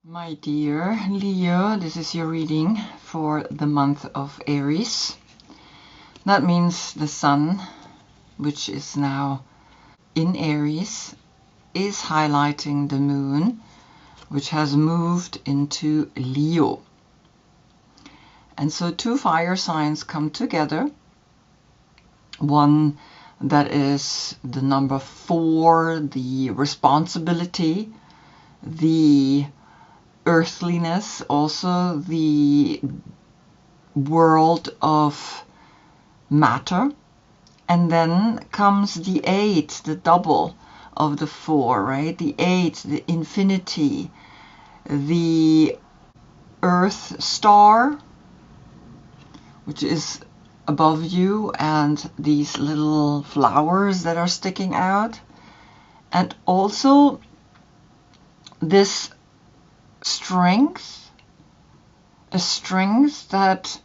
My dear Leo, this is your reading for the month of Aries. That means the sun, which is now in Aries, is highlighting the moon, which has moved into Leo. And so two fire signs come together. One that is the number 4, the responsibility, the earthliness, also the world of matter. And then comes the 8, the double of the 4, right? The 8, the infinity, the earth star, which is above you, and these little flowers that are sticking out. And also this strength, a strength that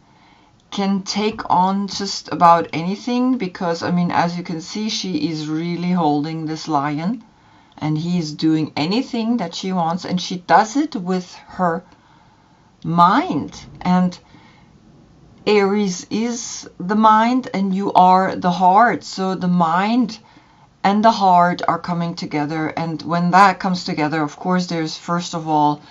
can take on just about anything, because I mean, as you can see, she is really holding this lion and he's doing anything that she wants, and she does it with her mind. And Aries is the mind and you are the heart, so the mind and the heart are coming together. And when that comes together, of course, there's first of all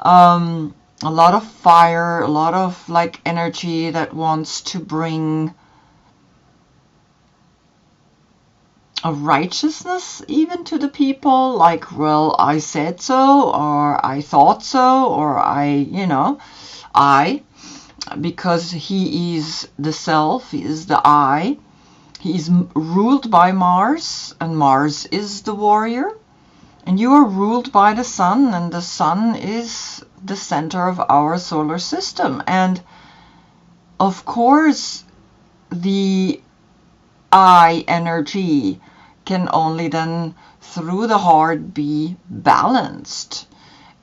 a lot of fire, a lot of like energy that wants to bring a righteousness even to the people, like, well, I said so, or I thought so, or because he is the self, he is the I. He is ruled by Mars, and Mars is the warrior. And you are ruled by the sun, and the sun is the center of our solar system. And of course, the I energy can only then, through the heart, be balanced.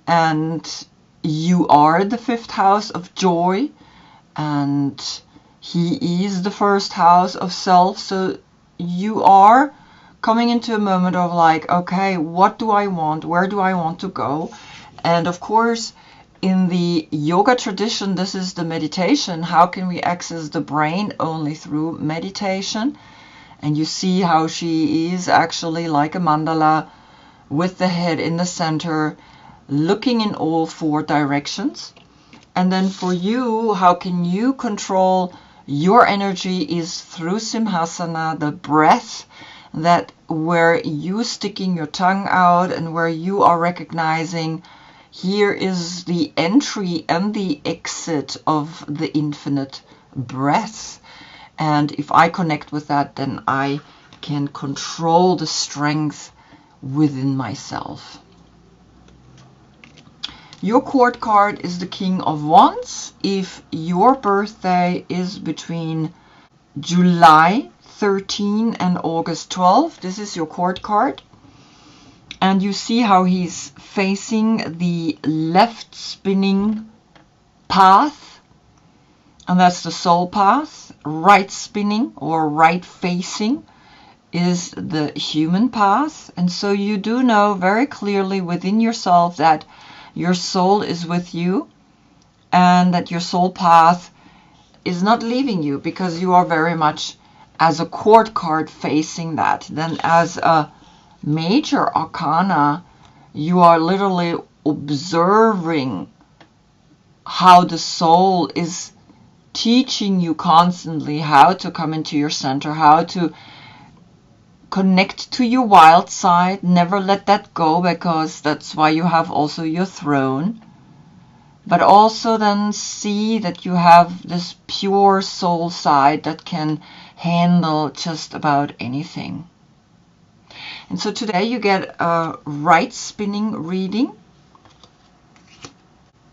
And you are the 5th house of joy, and he is the 1st house of self. So you are coming into a moment of like, okay, what do I want? Where do I want to go? And of course, in the yoga tradition, this is the meditation. How can we access the brain? Only through meditation. And you see how she is actually like a mandala with the head in the center, looking in all 4 directions. And then for you, how can you control your energy is through Simhasana, the breath, that where you sticking your tongue out and where you are recognizing here is the entry and the exit of the infinite breath. And if I connect with that, then I can control the strength within myself. Your court card is the King of Wands. If your birthday is between July 13 and August 12, this is your court card. And you see how he's facing the left spinning path, and that's the soul path. Right spinning or right facing is the human path. And so you do know very clearly within yourself that your soul is with you, and that your soul path is not leaving you, because you are very much as a court card facing that. Then as a major arcana, you are literally observing how the soul is teaching you constantly how to come into your center, how to connect to your wild side. Never let that go, because that's why you have also your throne. But also then see that you have this pure soul side that can handle just about anything. And so today you get a right spinning reading,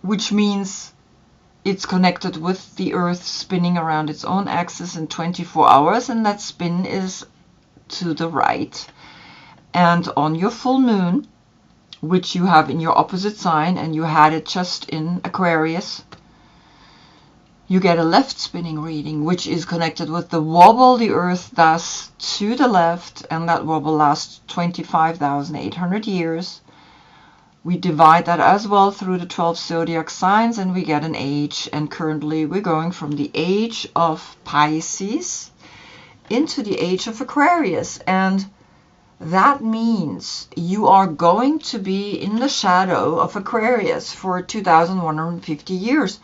which means it's connected with the earth spinning around its own axis in 24 hours, and that spin is to the right. And on your full moon, which you have in your opposite sign, and you had it just in Aquarius, you get a left spinning reading, which is connected with the wobble the earth does to the left, and that wobble lasts 25,800 years, We divide that as well through the 12 zodiac signs and we get an age. And currently we're going from the age of Pisces into the age of Aquarius. And that means you are going to be in the shadow of Aquarius for 2,150 years.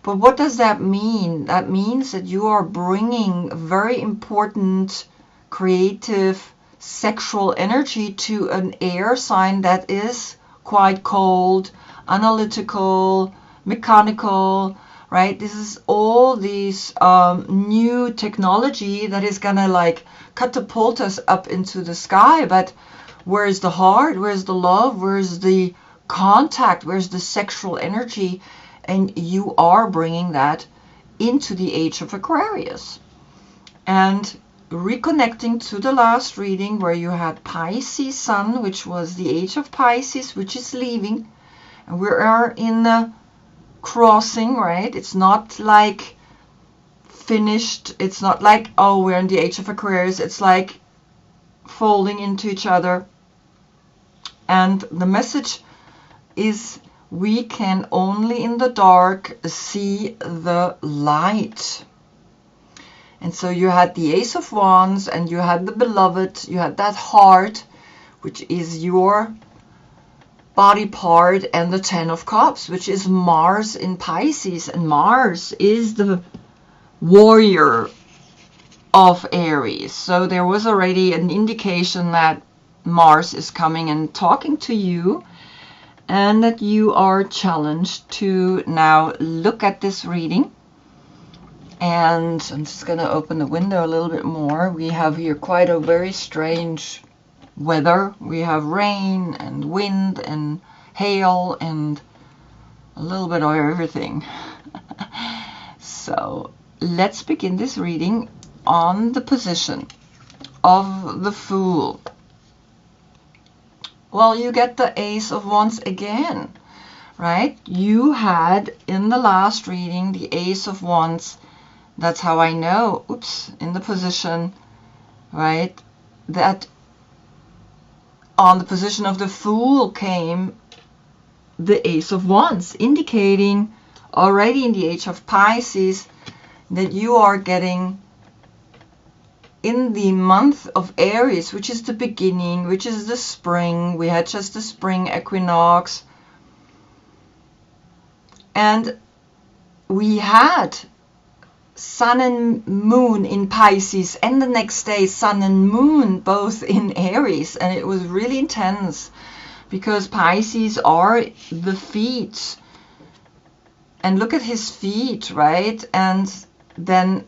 But what does that mean? That means that you are bringing very important creative sexual energy to an air sign that is quite cold, analytical, mechanical, right? This is all these new technology that is gonna like catapult us up into the sky. But where's the heart? Where's the love? Where's the contact? Where's the sexual energy? And you are bringing that into the age of Aquarius. And reconnecting to the last reading where you had Pisces Sun, which was the age of Pisces, which is leaving. And we are in the crossing, right? It's not like finished. It's not like, oh, we're in the age of Aquarius. It's like folding into each other. And the message is we can only in the dark see the light. And so you had the Ace of Wands and you had the beloved, you had that heart, which is your body part, and the 10 of Cups, which is Mars in Pisces. And Mars is the warrior of Aries. So there was already an indication that Mars is coming and talking to you, and that you are challenged to now look at this reading. And I'm just going to open the window a little bit more. We have here quite a very strange weather. We have rain and wind and hail and a little bit of everything. So let's begin this reading on the position of the Fool. Well, you get the Ace of Wands again, right? You had in the last reading the Ace of Wands. That's how I know, in the position, right, that on the position of the Fool came the Ace of Wands, indicating already in the age of Pisces that you are getting in the month of Aries, which is the beginning, which is the spring. We had just the spring equinox. And we had Sun and Moon in Pisces, and the next day Sun and Moon both in Aries, and it was really intense because Pisces are the feet, and look at his feet, right? And then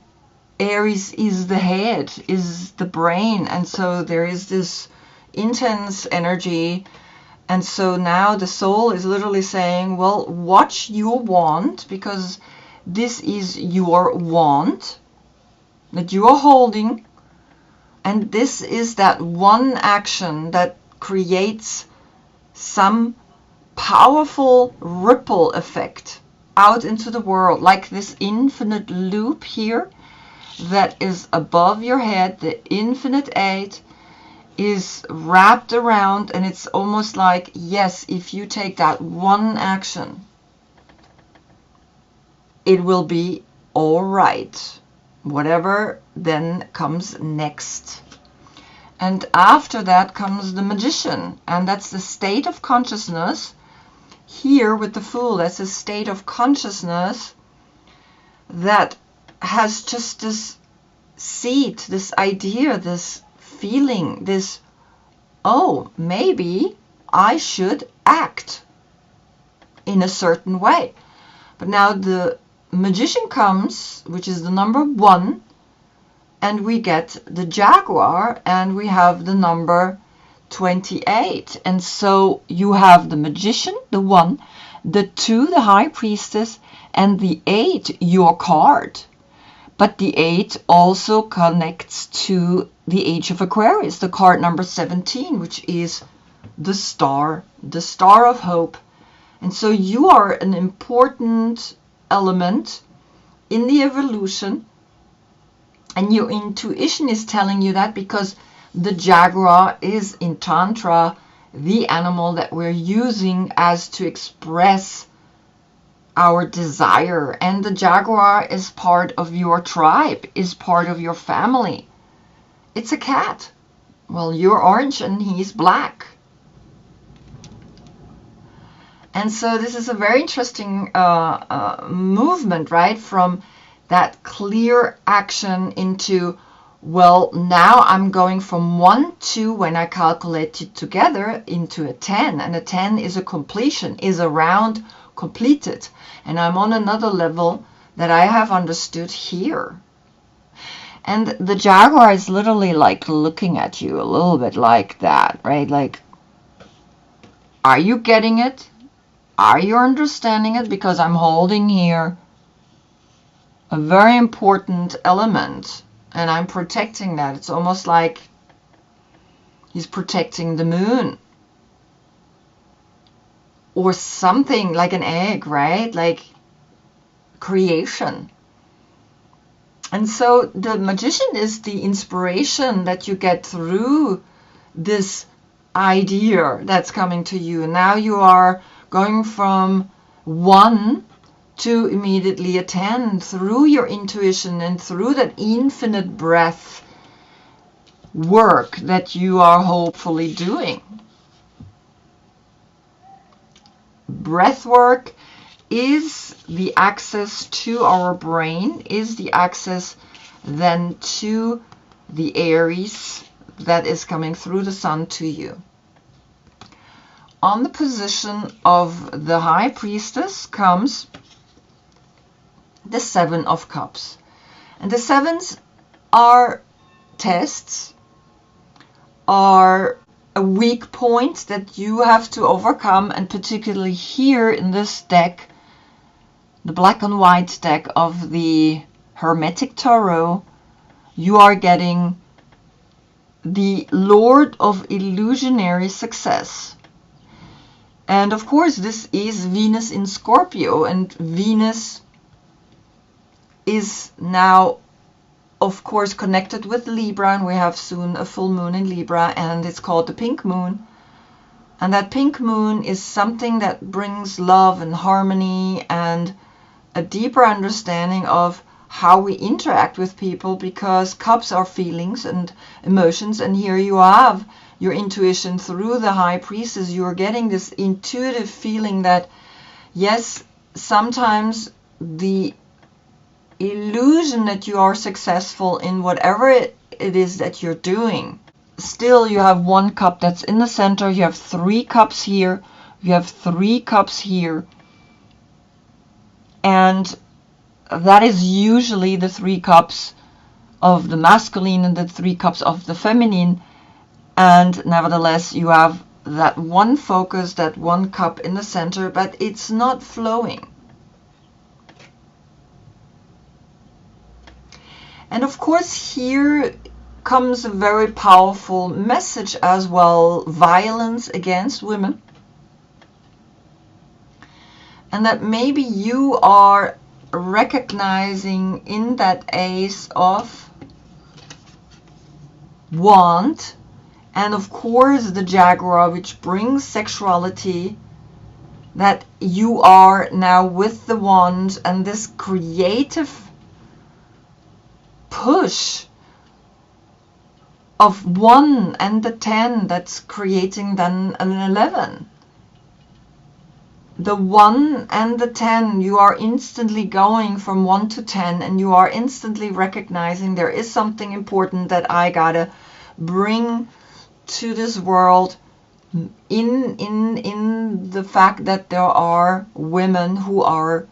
Aries is the head, is the brain, and so there is this intense energy. And so now the soul is literally saying, well, watch your wand, because this is your wand that you are holding, and this is that one action that creates some powerful ripple effect out into the world, like this infinite loop here that is above your head. The infinite 8 is wrapped around, and it's almost like, yes, if you take that one action, it will be all right, whatever then comes next. And after that comes the Magician, and that's the state of consciousness. Here with the Fool, that's a state of consciousness that has just this seed, this idea, this feeling, this, oh, maybe I should act in a certain way. But now the Magician comes, which is the number 1, and we get the Jaguar, and we have the number 28. And so you have the Magician, the 1, the 2, the High Priestess, and the 8, your card. But the 8 also connects to the age of Aquarius, the card number 17, which is the star of hope. And so you are an important element in the evolution, and your intuition is telling you that, because the Jaguar is in Tantra the animal that we're using as to express our desire. And the jaguar is part of your tribe, is part of your family. It's a cat. Well, you're orange and he's black. And so this is a very interesting movement, right? From that clear action into, well, now I'm going from 1 to, when I calculate it together, into a 10. And a 10 is a completion, is a round completed. And I'm on another level that I have understood here. And the jaguar is literally like looking at you a little bit like that, right? Like, are you getting it? Are you understanding it? Because I'm holding here a very important element and I'm protecting that. It's almost like he's protecting the moon or something, like an egg, right? Like creation. And so the magician is the inspiration that you get through this idea that's coming to you. Now you are going from 1 to immediately a 10 through your intuition and through that infinite breath work that you are hopefully doing. Breath work is the access to our brain, is the access then to the Aries that is coming through the sun to you. On the position of the High Priestess comes the 7 of Cups. And the 7s are tests, are a weak point that you have to overcome, and particularly here in this deck, the black and white deck of the Hermetic Tarot, you are getting the Lord of Illusionary Success. And of course, this is Venus in Scorpio, and Venus is now, of course, connected with Libra, and we have soon a full moon in Libra, and it's called the pink moon. And that pink moon is something that brings love and harmony and a deeper understanding of how we interact with people, because cups are feelings and emotions, and here you have your intuition through the High Priestess. You are getting this intuitive feeling that, yes, sometimes the illusion that you are successful in whatever it is that you're doing, still you have 1 cup that's in the center, you have 3 cups here, you have 3 cups here, and that is usually the 3 cups of the masculine and the 3 cups of the feminine. And nevertheless, you have that 1 focus, that 1 cup in the center, but it's not flowing. And of course, here comes a very powerful message as well, violence against women. And that maybe you are recognizing in that Ace of Wand, and of course the Jaguar, which brings sexuality, that you are now with the Wand and this creative push of 1 and the 10 that's creating then an 11. The 1 and the 10, you are instantly going from 1 to 10, and you are instantly recognizing there is something important that I gotta bring to this world, in the fact that there are women who are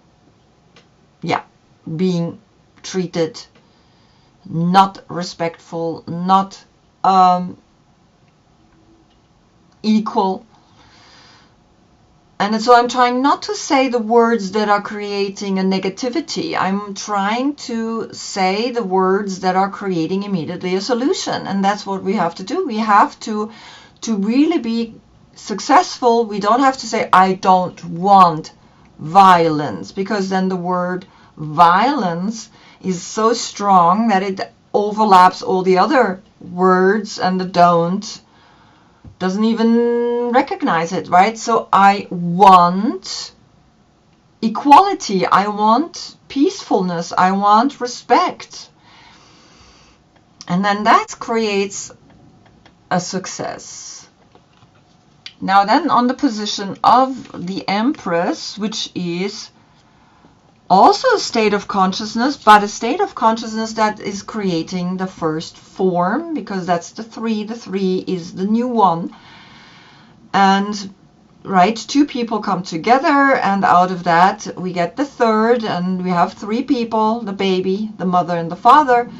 being treated not respectful, not equal. And so I'm trying not to say the words that are creating a negativity. I'm trying to say the words that are creating immediately a solution. And that's what we have to do. We have to really be successful. We don't have to say, I don't want violence, because then the word violence is so strong that it overlaps all the other words and the don't doesn't even recognize it, right? So I want equality, I want peacefulness, I want respect. And then that creates a success. Now then, on the position of the Empress, which is also a state of consciousness, but a state of consciousness that is creating the first form, because that's the 3. The 3 is the new one. And right, 2 people come together, and out of that we get the 3rd, and we have 3 people, the baby, the mother, and the father.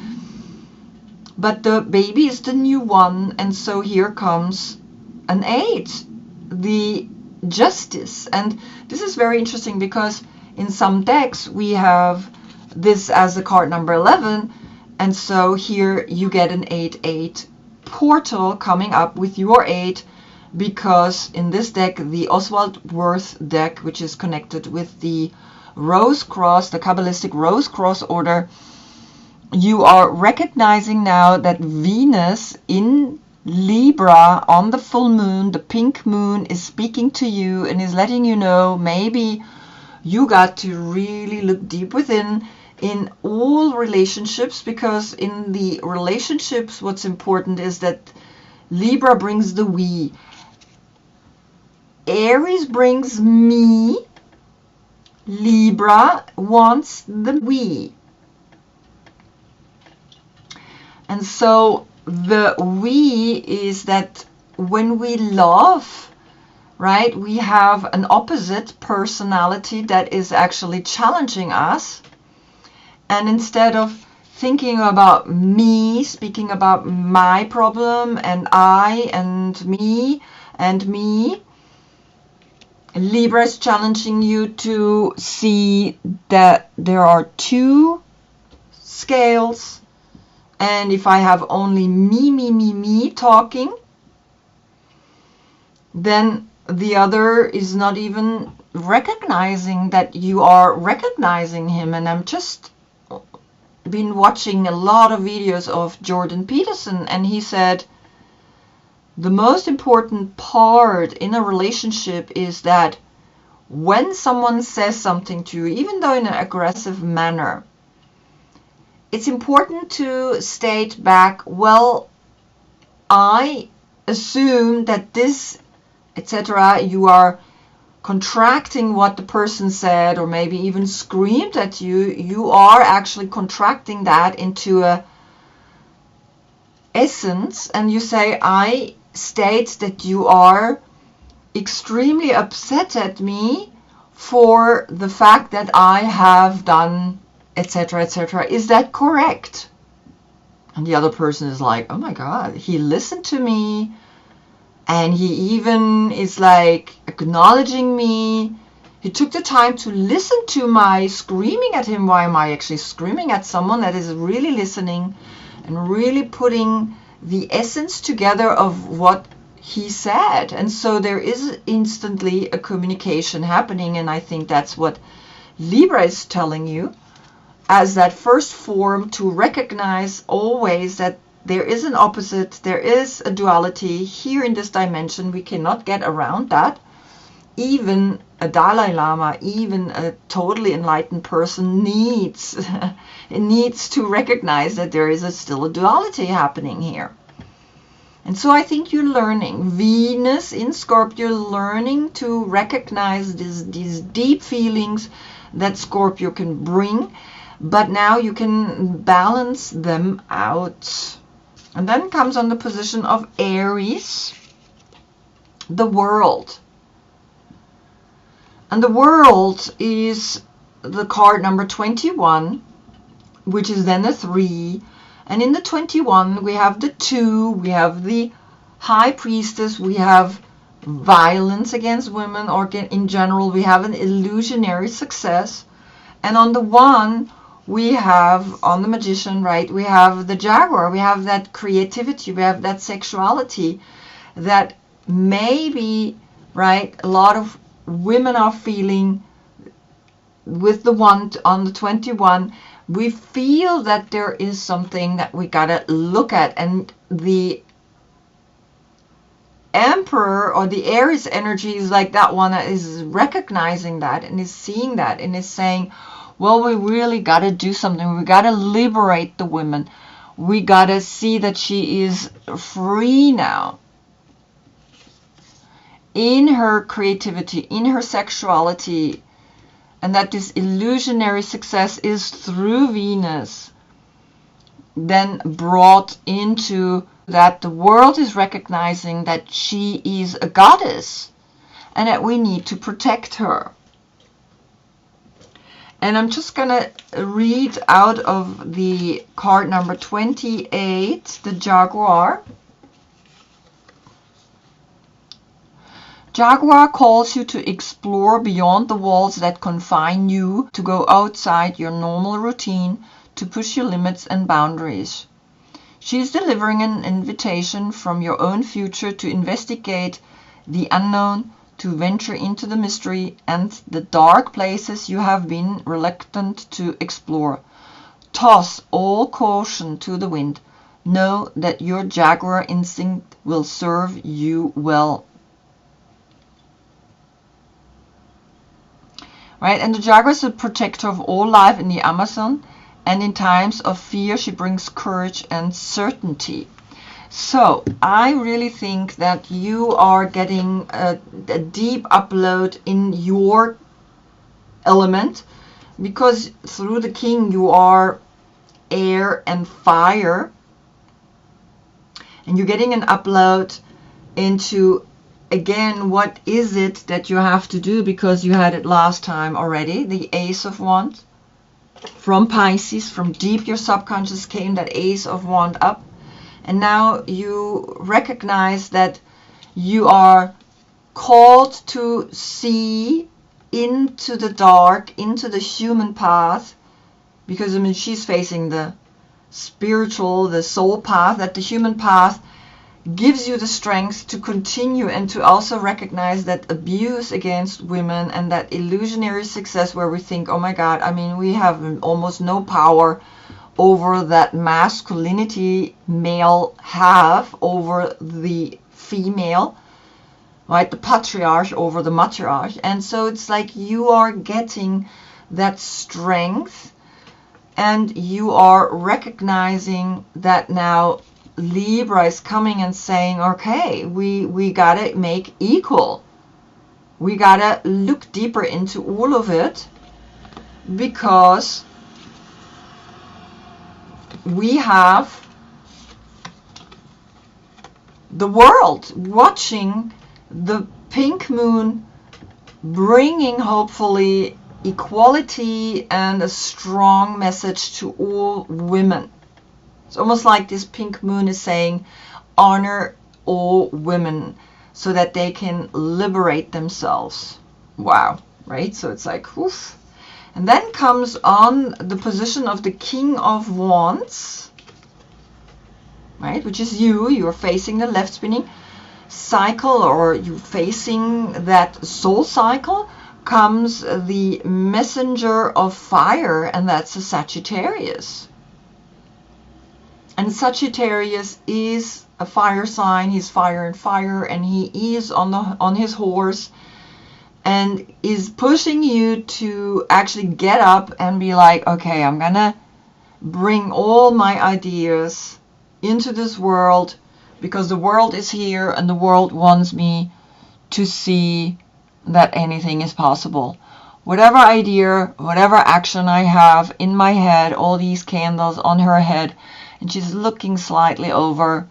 But the baby is the new one, and so here comes an 8, the Justice. And this is very interesting because in some decks we have this as the card number 11, and so here you get an 8-8 portal coming up with your 8, because in this deck, the Oswald Wirth deck, which is connected with the Rose Cross, the Kabbalistic Rose Cross order, you are recognizing now that Venus in Libra on the full moon, the pink moon, is speaking to you and is letting you know maybe you got to really look deep within in all relationships, because in the relationships what's important is that Libra brings the we. Aries brings me. Libra wants the we. And so the we is that when we love, right, we have an opposite personality that is actually challenging us. And instead of thinking about me, speaking about my problem and I and me, Libra is challenging you to see that there are 2 scales. And if I have only me talking, then the other is not even recognizing that you are recognizing him. And I'm just been watching a lot of videos of Jordan Peterson, and he said the most important part in a relationship is that when someone says something to you, even though in an aggressive manner, it's important to state back, well, I assume that this, etc., you are contracting what the person said or maybe even screamed at you. You are actually contracting that into a essence, and you say, I state that you are extremely upset at me for the fact that I have done, etc., etc. Is that correct? And the other person is like, oh my God, he listened to me, and he even is like acknowledging me. He took the time to listen to my screaming at him. Why am I actually screaming at someone that is really listening and really putting the essence together of what he said? And so there is instantly a communication happening, and I think that's what Libra is telling you as that first form, to recognize always that there is an opposite, there is a duality here in this dimension. We cannot get around that. Even a Dalai Lama, even a totally enlightened person needs to recognize that there is still a duality happening here. And so I think you're learning. Venus in Scorpio, learning to recognize these deep feelings that Scorpio can bring, but now you can balance them out. And then comes on the position of Aries, the World. And the World is the card number 21, which is then a 3. And in the 21, we have the 2, we have the High Priestess, we have violence against women, or in general, we have an illusionary success. And on the 1, we have, on the Magician, right, we have the Jaguar, we have that creativity, we have that sexuality that maybe, right, a lot of women are feeling with the 1 on the 21. We feel that there is something that we gotta look at, and the Emperor or the Aries energy is like that one that is recognizing that and is seeing that and is saying, well, we really got to do something. We got to liberate the women. We got to see that she is free now in her creativity, in her sexuality, and that this illusionary success is through Venus then brought into that the world is recognizing that she is a goddess and that we need to protect her. And I'm just going to read out of the card number 28, the Jaguar. Jaguar calls you to explore beyond the walls that confine you, to go outside your normal routine, to push your limits and boundaries. She is delivering an invitation from your own future to investigate the unknown, to venture into the mystery and the dark places you have been reluctant to explore. Toss all caution to the wind. Know that your Jaguar instinct will serve you well. Right, and the Jaguar is a protector of all life in the Amazon, and in times of fear she brings courage and certainty. So I really think that you are getting a deep upload in your element, because through the King you are air and fire, and you're getting an upload into, again, what is it that you have to do, because you had it last time already, the Ace of Wands. From Pisces, from deep your subconscious came that Ace of Wands up. And now you recognize that you are called to see into the dark, into the human path. Because, I mean, she's facing the spiritual, the soul path, that the human path gives you the strength to continue and to also recognize that abuse against women and that illusionary success where we think, oh my God, I mean, we have almost no power over that masculinity male have over the female, right? The patriarch over the matriarch. And so it's like you are getting that strength and you are recognizing that now Libra is coming and saying, okay, we gotta make equal. We gotta look deeper into all of it, because we have the world watching the pink moon, bringing hopefully equality and a strong message to all women. It's almost like this pink moon is saying, honor all women so that they can liberate themselves. Wow, right? So it's like, oof. And then comes on the position of the King of Wands, right? Which is you. You're facing the left spinning cycle, or you facing that soul cycle. Comes the messenger of fire, and that's a Sagittarius. And Sagittarius is a fire sign. He's fire and fire, and he is on his horse and is pushing you to actually get up and be like, okay, I'm gonna bring all my ideas into this world, because the world is here and the world wants me to see that anything is possible. Whatever idea, whatever action I have in my head, all these candles on her head, and she's looking slightly over.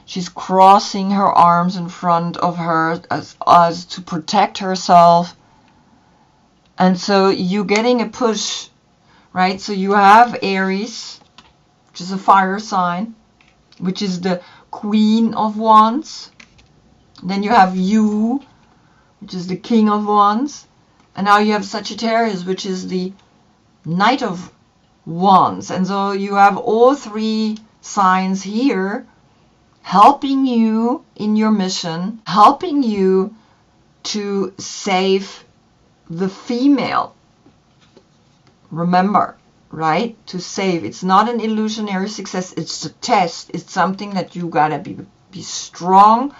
She's crossing her arms in front of her as to protect herself. And so you're getting a push, right? So you have Aries, which is a fire sign, which is the Queen of Wands. Then you have you, which is the King of Wands. And now you have Sagittarius, which is the Knight of Wands. And so you have all three signs here helping you in your mission, helping you to save the female. Remember, right? To save. It's not an illusionary success. It's a test. It's something that you gotta be strong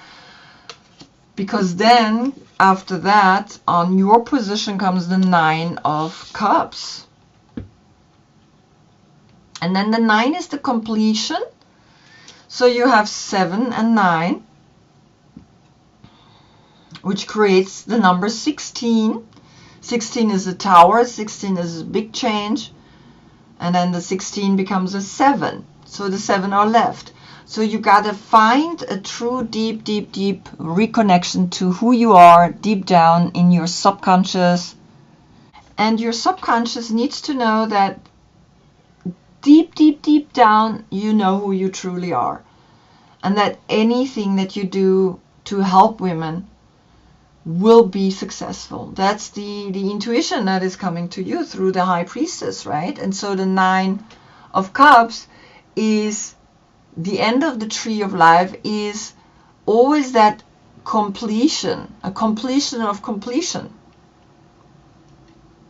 because then after that on your position comes the 9 of Cups. And then the 9 is the completion. So you have 7 and 9, which creates the number 16. 16 is a tower, 16 is a big change. And then the 16 becomes a 7. So the 7 are left. So you gotta find a true deep reconnection to who you are deep down in your subconscious. And your subconscious needs to know that deep down, you know who you truly are. And that anything that you do to help women will be successful. That's the intuition that is coming to you through the High Priestess, right? And so the 9 of Cups is the end of the tree of life, is always that completion, a completion of completion.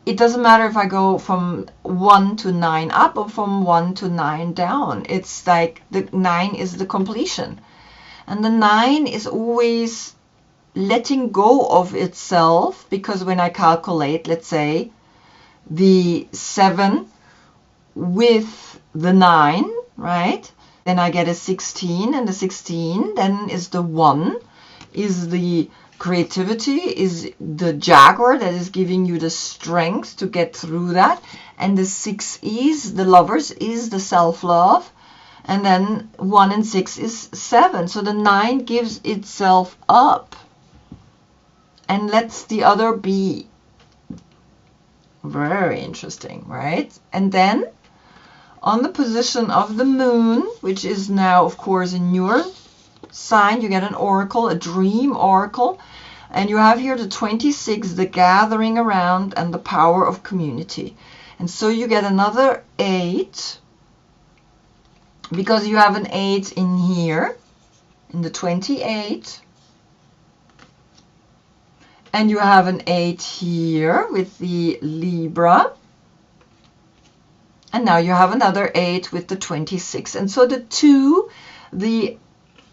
It doesn't matter if I go from 1 to 9 up or from 1 to 9 down. It's like the 9 is the completion. And the 9 is always letting go of itself, because when I calculate, let's say, the 7 with the 9, right? Then I get a 16, and the 16 then is the 1, is the creativity, is the Jaguar that is giving you the strength to get through that. And the 6 is the Lovers, is the self-love. And then 1 and 6 is 7. So the 9 gives itself up and lets the other be. Very interesting, right? And then on the position of the Moon, which is now, of course, in your sign, you get an oracle, a dream oracle. And you have here the 26, the gathering around and the power of community. And so you get another 8, because you have an 8 in here, in the 28. And you have an 8 here with the Libra. And now you have another 8 with the 26. And so the 2, the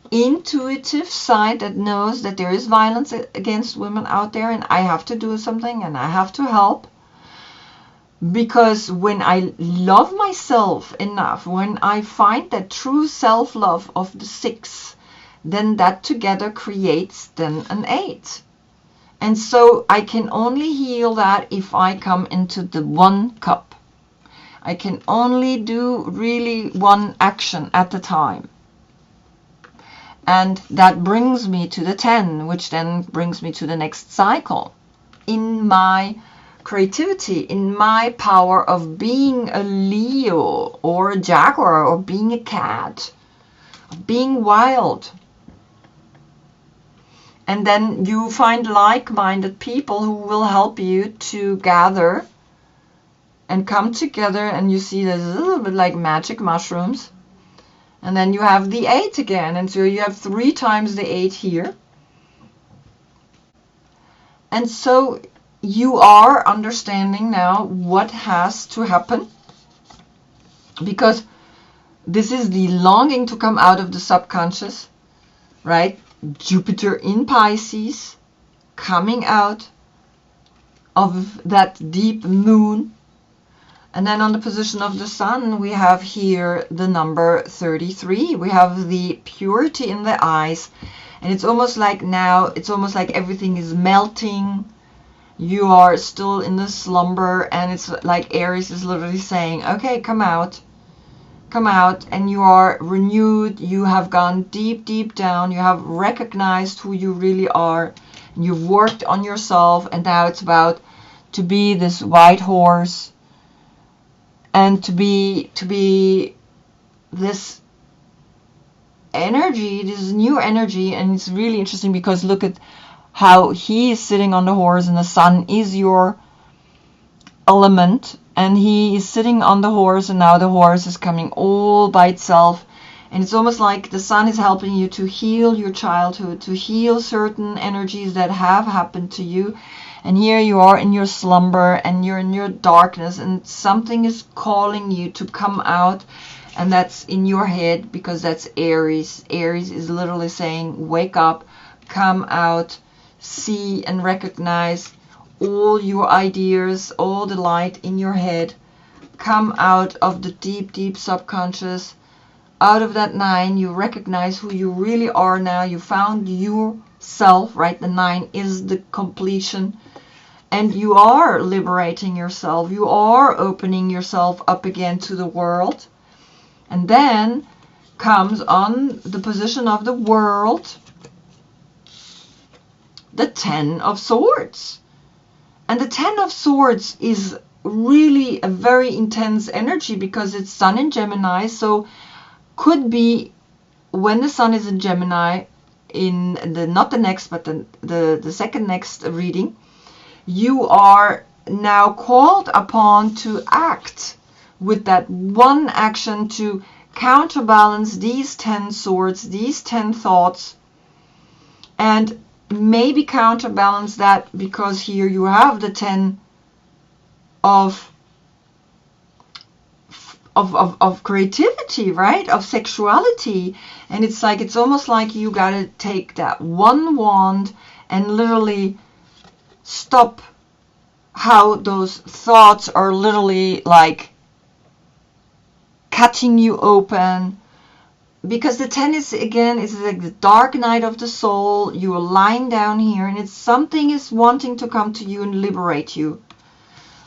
intuitive side that knows that there is violence against women out there, and I have to do something and I have to help. Because when I love myself enough, when I find that true self-love of the 6, then that together creates then an 8. And so I can only heal that if I come into the 1 cup. I can only do really one action at a time. And that brings me to the 10, which then brings me to the next cycle. In my creativity, in my power of being a Leo or a Jaguar or being a cat, of being wild. And then you find like-minded people who will help you to gather and come together, and you see there's a little bit like magic mushrooms. And then you have the 8 again, and so you have 3 times the 8 here. And so you are understanding now what has to happen, because this is the longing to come out of the subconscious, right? Jupiter in Pisces, coming out of that deep moon. And then on the position of the Sun, we have here the number 33. We have the purity in the eyes. And it's almost like now, it's almost like everything is melting. You are still in the slumber, and it's like Aries is literally saying, okay, come out, and you are renewed. You have gone deep down. You have recognized who you really are. And you've worked on yourself, and now it's about to be this white horse, and to be this energy, this new energy. And it's really interesting because look at how he is sitting on the horse, and the Sun is your element, and he is sitting on the horse, and now the horse is coming all by itself. And it's almost like the Sun is helping you to heal your childhood, to heal certain energies that have happened to you. And here you are in your slumber, and you're in your darkness, and something is calling you to come out. And that's in your head, because that's Aries. Aries is literally saying, wake up, come out, see and recognize all your ideas, all the light in your head come out of the deep, deep subconscious. Out of that 9, you recognize who you really are now. You found yourself, right? The 9 is the completion. And you are liberating yourself. You are opening yourself up again to the world. And then comes on the position of the world, the 10 of Swords. And the 10 of Swords is really a very intense energy because it's Sun in Gemini. So could be when the Sun is in Gemini, in the not the next, but the second next reading, you are now called upon to act with that one action to counterbalance these 10 swords, these 10 thoughts, and maybe counterbalance that because here you have the 10 of creativity, right? Of sexuality. And it's like, it's almost like you gotta take that one wand and literally stop how those thoughts are literally like cutting you open. Because the 10 is, again, is like the dark night of the soul. You are lying down here and it's something is wanting to come to you and liberate you.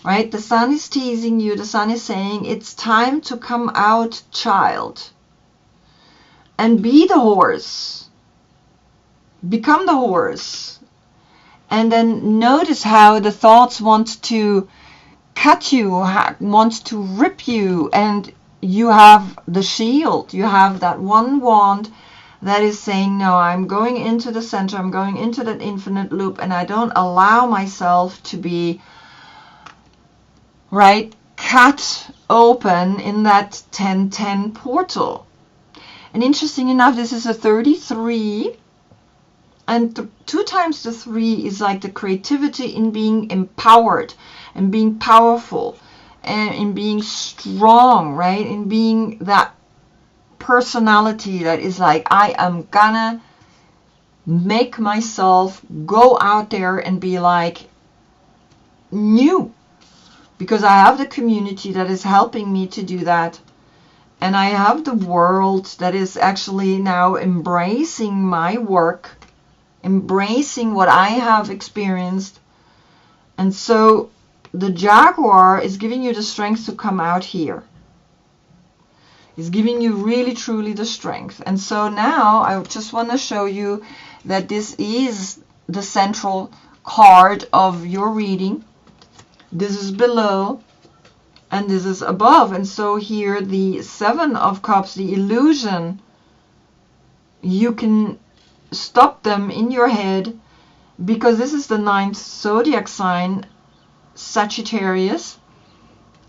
Right? The Sun is teasing you. The Sun is saying, it's time to come out, child. And be the horse. Become the horse. And then notice how the thoughts want to cut you, want to rip you. And you have the shield. You have that one wand that is saying, no, I'm going into the center. I'm going into that infinite loop. And I don't allow myself to be, right, cut open in that 10-10 portal. And interesting enough, this is a 33. And 2 times the 3 is like the creativity in being empowered and being powerful and in being strong, right? In being that personality that is like, I am gonna make myself go out there and be like new. Because I have the community that is helping me to do that. And I have the world that is actually now embracing my work, embracing what I have experienced. And so the Jaguar is giving you the strength to come out here. It's giving you really, truly the strength. And so now I just want to show you that this is the central card of your reading. This is below and this is above. And so here the 7 of Cups, the illusion, you can stop them in your head because this is the 9th zodiac sign, Sagittarius,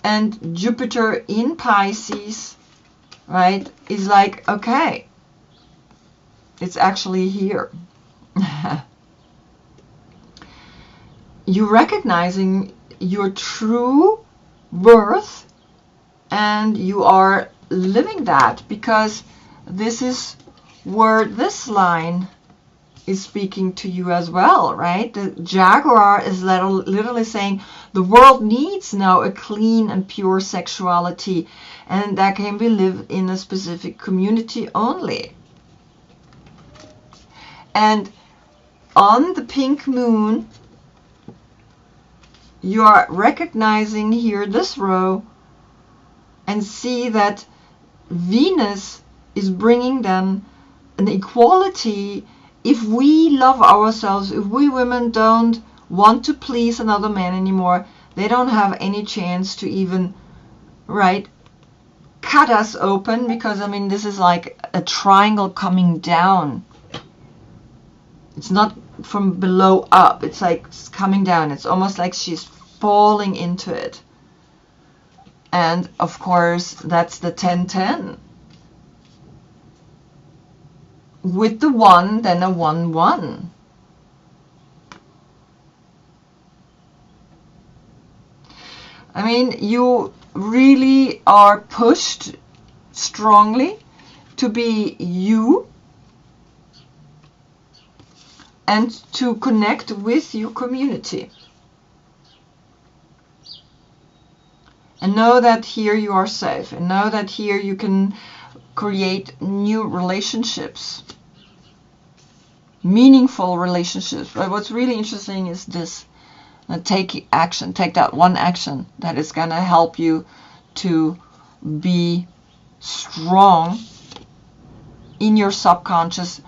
and Jupiter in Pisces, right, is like, okay, it's actually here. You're recognizing your true worth and you are living that, because this is where this line is speaking to you as well, right? The Jaguar is literally saying the world needs now a clean and pure sexuality, and that can be lived in a specific community only. And on the pink moon, you are recognizing here this row and see that Venus is bringing them an equality. If we love ourselves, if we women don't want to please another man anymore, they don't have any chance to even, right, cut us open, because I mean this is like a triangle coming down. It's not from below up, it's like it's coming down. It's almost like she's falling into it. And of course that's the 10-10. With the 1, then a 1-1. I mean, you really are pushed strongly to be you, and to connect with your community. And know that here you are safe, and know that here you can create new relationships, meaningful relationships. But what's really interesting is this: take action, take that one action that is going to help you to be strong in your subconscious,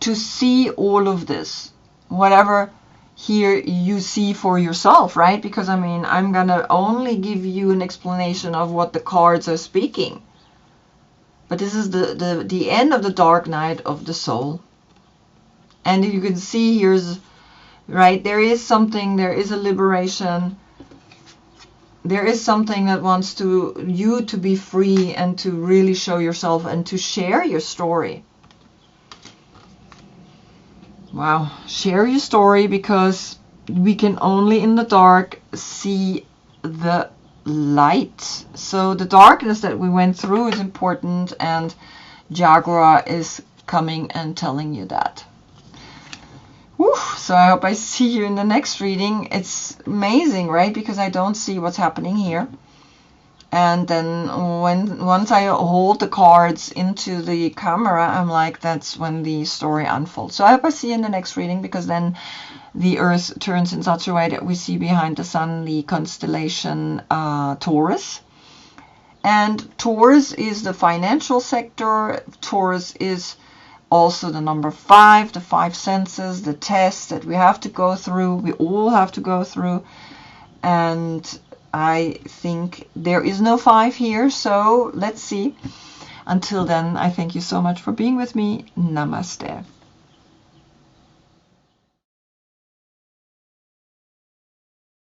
to see all of this, whatever here you see for yourself, right? Because I mean, I'm gonna only give you an explanation of what the cards are speaking, but this is the end of the dark night of the soul. And you can see here's, right, there is something, there is a liberation, there is something that wants you to be free and to really show yourself and to share your story. Wow, share your story, because we can only in the dark see the light. So the darkness that we went through is important, and Jaguar is coming and telling you that. Whew, so I hope I see you in the next reading. It's amazing, right? Because I don't see what's happening here. And then once I hold the cards into the camera, I'm like, that's when the story unfolds. So I hope I see you in the next reading, because then the Earth turns in such a way that we see behind the Sun the constellation Taurus. And Taurus is the financial sector. Taurus is also the number 5, the 5 senses, the tests that we have to go through. We all have to go through. And I think there is no 5 here, so let's see. Until then, I thank you so much for being with me. Namaste.